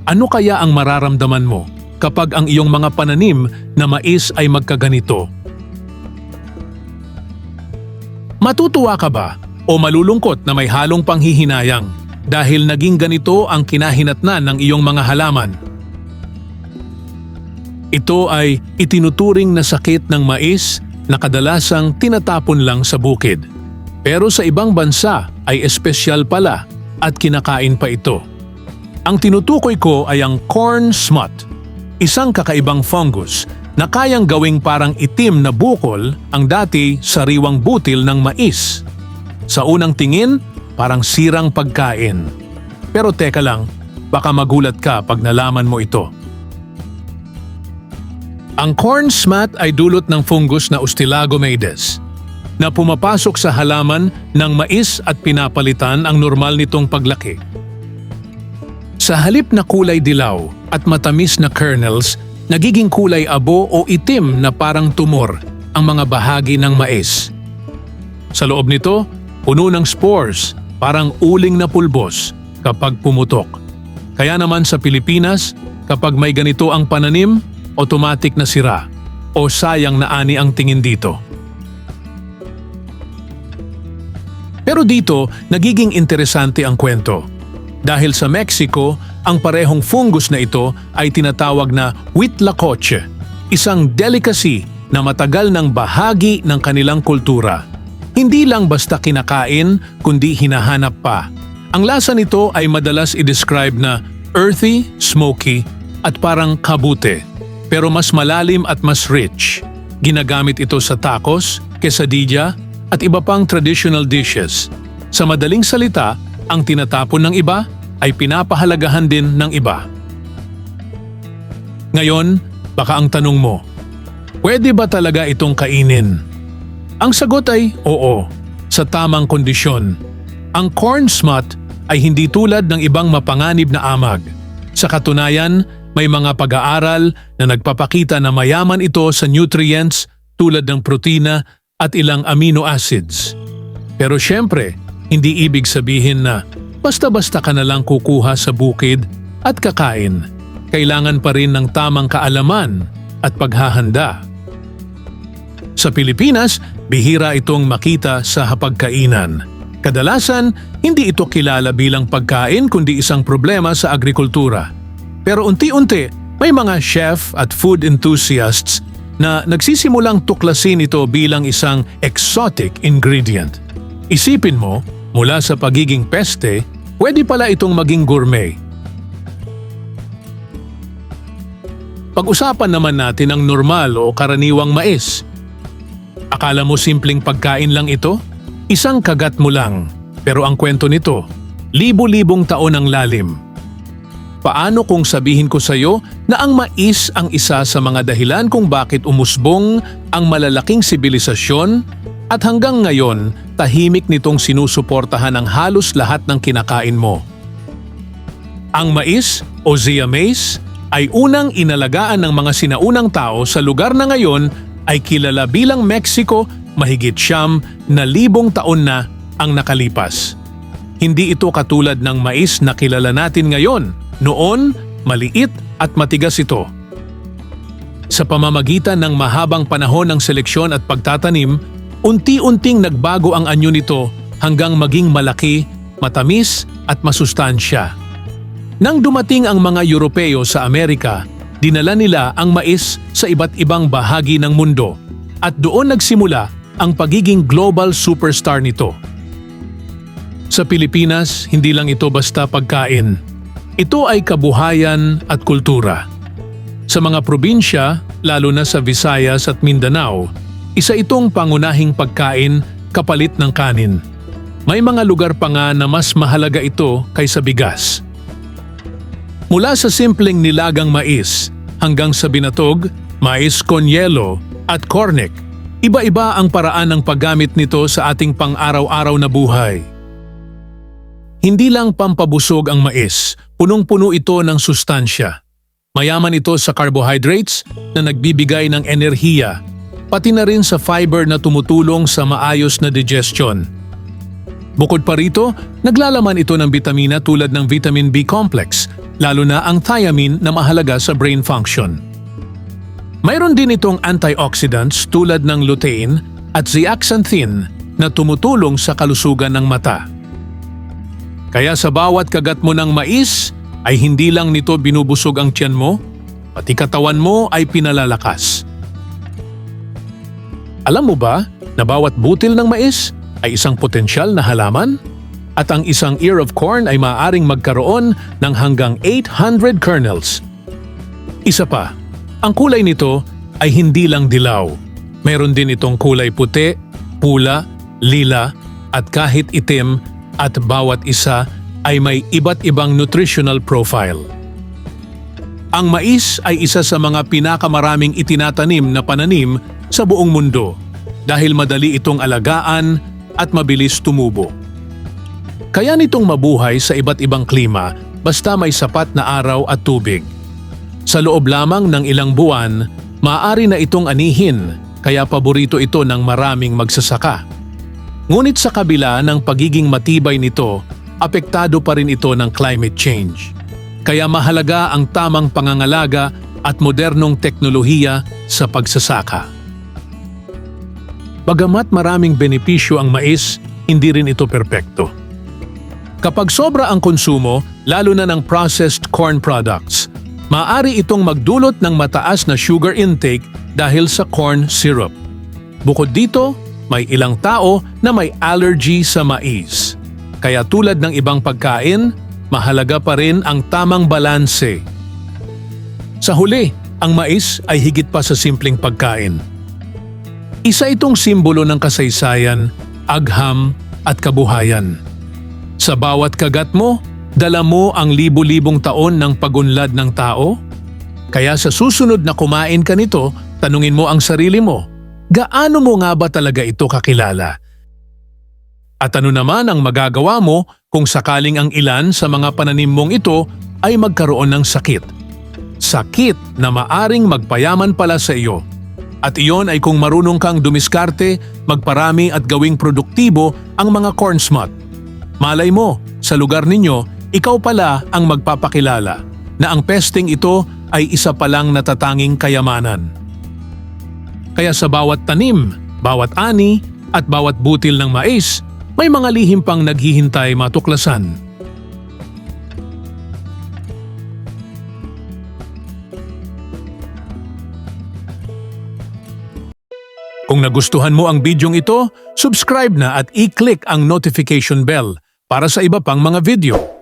Ano kaya ang mararamdaman mo kapag ang iyong mga pananim na mais ay magkaganito? Matutuwa ka ba o malulungkot na may halong panghihinayang dahil naging ganito ang kinahinatnan ng iyong mga halaman? Ito ay itinuturing na sakit ng mais na kadalasang tinatapon lang sa bukid. Pero sa ibang bansa ay espesyal pala at kinakain pa ito. Ang tinutukoy ko ay ang corn smut, isang kakaibang fungus na kayang gawing parang itim na bukol ang dati sariwang butil ng mais. Sa unang tingin, parang sirang pagkain. Pero teka lang, baka magulat ka pag nalaman mo ito. Ang corn smut ay dulot ng fungus na Ustilagomedes na pumapasok sa halaman ng mais at pinapalitan ang normal nitong paglaki. Sa halip na kulay dilaw at matamis na kernels, nagiging kulay abo o itim na parang tumor ang mga bahagi ng mais. Sa loob nito, puno ng spores, parang uling na pulbos kapag pumutok. Kaya naman sa Pilipinas, kapag may ganito ang pananim, automatic na sira o sayang na ani ang tingin dito. Pero dito, nagiging interesante ang kwento. Dahil sa Mexico, ang parehong fungus na ito ay tinatawag na huitlacoche, isang delicacy na matagal ng bahagi ng kanilang kultura. Hindi lang basta kinakain, kundi hinahanap pa. Ang lasa nito ay madalas i-describe na earthy, smoky, at parang kabute, pero mas malalim at mas rich. Ginagamit ito sa tacos, quesadilla, at iba pang traditional dishes. Sa madaling salita, ang tinatapon ng iba ay pinapahalagahan din ng iba. Ngayon, baka ang tanong mo, pwede ba talaga itong kainin? Ang sagot ay oo, sa tamang kondisyon. Ang corn smut ay hindi tulad ng ibang mapanganib na amag. Sa katunayan, may mga pag-aaral na nagpapakita na mayaman ito sa nutrients tulad ng protina at ilang amino acids. Pero syempre, hindi ibig sabihin na basta-basta ka na lang kukuha sa bukid at kakain. Kailangan pa rin ng tamang kaalaman at paghahanda. Sa Pilipinas, bihira itong makita sa hapagkainan. Kadalasan, hindi ito kilala bilang pagkain kundi isang problema sa agrikultura. Pero unti-unti, may mga chef at food enthusiasts na nagsisimulang tuklasin ito bilang isang exotic ingredient. Isipin mo, mula sa pagiging peste, pwede pala itong maging gourmet. Pag-usapan naman natin ang normal o karaniwang mais. Akala mo simpleng pagkain lang ito? Isang kagat mo lang. Pero ang kwento nito, libo-libong taon ang lalim. Paano kung sabihin ko sa iyo na ang mais ang isa sa mga dahilan kung bakit umusbong ang malalaking sibilisasyon at hanggang ngayon tahimik nitong sinusuportahan ang halos lahat ng kinakain mo? Ang mais o Zea mays ay unang inalagaan ng mga sinaunang tao sa lugar na ngayon ay kilala bilang Mexico mahigit 9,000 taon na ang nakalipas. Hindi ito katulad ng mais na kilala natin ngayon. Noon, maliit at matigas ito. Sa pamamagitan ng mahabang panahon ng seleksyon at pagtatanim, unti-unting nagbago ang anyo nito hanggang maging malaki, matamis at masustansya. Nang dumating ang mga Europeo sa Amerika, dinala nila ang mais sa iba't ibang bahagi ng mundo at doon nagsimula ang pagiging global superstar nito. Sa Pilipinas, hindi lang ito basta pagkain. Ito ay kabuhayan at kultura. Sa mga probinsya, lalo na sa Visayas at Mindanao, isa itong pangunahing pagkain kapalit ng kanin. May mga lugar pa nga na mas mahalaga ito kaysa bigas. Mula sa simpleng nilagang mais hanggang sa binatog, mais con yelo at cornec, iba-iba ang paraan ng paggamit nito sa ating pang-araw-araw na buhay. Hindi lang pampabusog ang mais, punong-puno ito ng sustansya. Mayaman ito sa carbohydrates na nagbibigay ng enerhiya, pati na rin sa fiber na tumutulong sa maayos na digestion. Bukod pa rito, naglalaman ito ng bitamina tulad ng vitamin B complex lalo na ang thiamine na mahalaga sa brain function. Mayroon din itong antioxidants tulad ng lutein at zeaxanthin na tumutulong sa kalusugan ng mata. Kaya sa bawat kagat mo ng mais ay hindi lang nito binubusog ang tiyan mo, pati katawan mo ay pinalalakas. Alam mo ba na bawat butil ng mais ay isang potensyal na halaman? At ang isang ear of corn ay maaaring magkaroon ng hanggang 800 kernels. Isa pa, ang kulay nito ay hindi lang dilaw. Mayroon din itong kulay puti, pula, lila at kahit itim at bawat isa ay may iba't ibang nutritional profile. Ang mais ay isa sa mga pinakamaraming itinatanim na pananim sa buong mundo dahil madali itong alagaan at mabilis tumubo. Kaya nitong mabuhay sa iba't ibang klima basta may sapat na araw at tubig. Sa loob lamang ng ilang buwan, maaari na itong anihin kaya paborito ito ng maraming magsasaka. Ngunit sa kabila ng pagiging matibay nito, apektado pa rin ito ng climate change. Kaya mahalaga ang tamang pangangalaga at modernong teknolohiya sa pagsasaka. Bagamat maraming benepisyo ang mais, hindi rin ito perpekto. Kapag sobra ang konsumo, lalo na ng processed corn products, maaari itong magdulot ng mataas na sugar intake dahil sa corn syrup. Bukod dito, may ilang tao na may allergy sa mais. Kaya tulad ng ibang pagkain, mahalaga pa rin ang tamang balanse. Sa huli, ang mais ay higit pa sa simpleng pagkain. Isa itong simbolo ng kasaysayan, agham at kabuhayan. Sa bawat kagat mo, dala mo ang libu-libong taon ng pagunlad ng tao. Kaya sa susunod na kumain ka nito, tanungin mo ang sarili mo, gaano mo nga ba talaga ito kakilala? At ano naman ang magagawa mo kung sakaling ang ilan sa mga pananim mong ito ay magkaroon ng sakit? Sakit na maaring magpayaman pala sa iyo. At iyon ay kung marunong kang dumiskarte, magparami at gawing produktibo ang mga corn smut. Malay mo, sa lugar ninyo, ikaw pala ang magpapakilala na ang pesting ito ay isa palang natatanging kayamanan. Kaya sa bawat tanim, bawat ani at bawat butil ng mais, may mga lihim pang naghihintay matuklasan. Kung nagustuhan mo ang bidyong ito, subscribe na at i-click ang notification bell para sa iba pang mga video.